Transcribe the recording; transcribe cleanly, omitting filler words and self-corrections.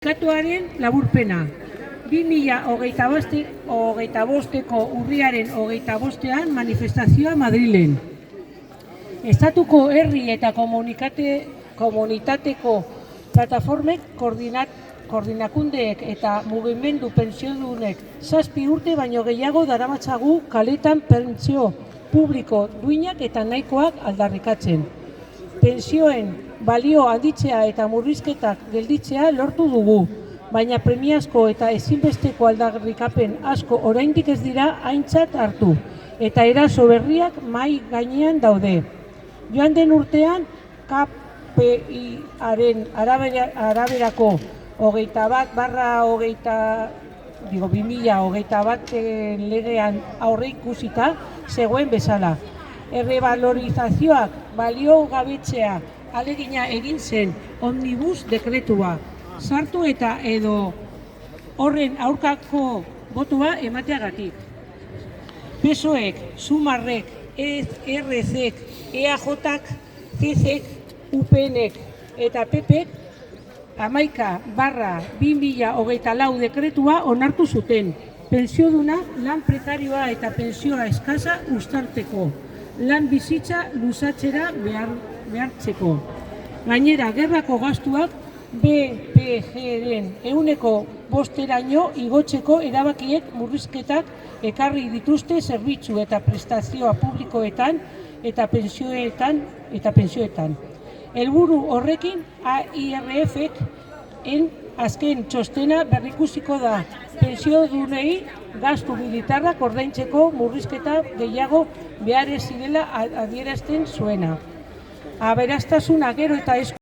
Sindikatuaren laburpena. 2025ko urriaren 25ean manifestazioa Madrilen. Estatuko herri eta komunitateko plataformek, koordinakundeek eta mugimendu pentsiodunek 7 urte baino gehiago daramatzagu kaletan pentsio publiko duinak eta nahikoak aldarrikatzen. Pentsioen balio handitzea eta murrizketak gelditzea lortu dugu, baina premiazko eta ezinbesteko aldarrikapen asko oraindik ez dira aintzat hartu, eta eraso berriak mahai gainean daude. Joan den urtean, KPIaren araberako 21/2021 legean aurreikusita zegoen bezala. Errebalorizazioak balio gabetzea alegina egin zen omnibus dekretua sartu eta edo horren aurkako botoa emateagatik. PSOEk, Sumarrek, ERCek, EAJk, CISek, UPNek eta PPek 11/2024 dekretua onartu zuten. Pentsioduna lan prekarioa eta pentsioa eskasa uztartzeko, lan bizitza luzatzera behartzeko. Gainera, gerrako gastuak BPG-ren 5%raino igotzeko erabakiek murrizketak ekarri dituzte zerbitzu eta prestazioa publikoetan eta pentsioetan. Helburu horrekin, AIRF-ek azken txostena berrikusiko da pentsiodunei gastu militarrak ordaintzeko murrizketa gehiago behar ez zirela adierazten zuena. Aberastasuna gero eta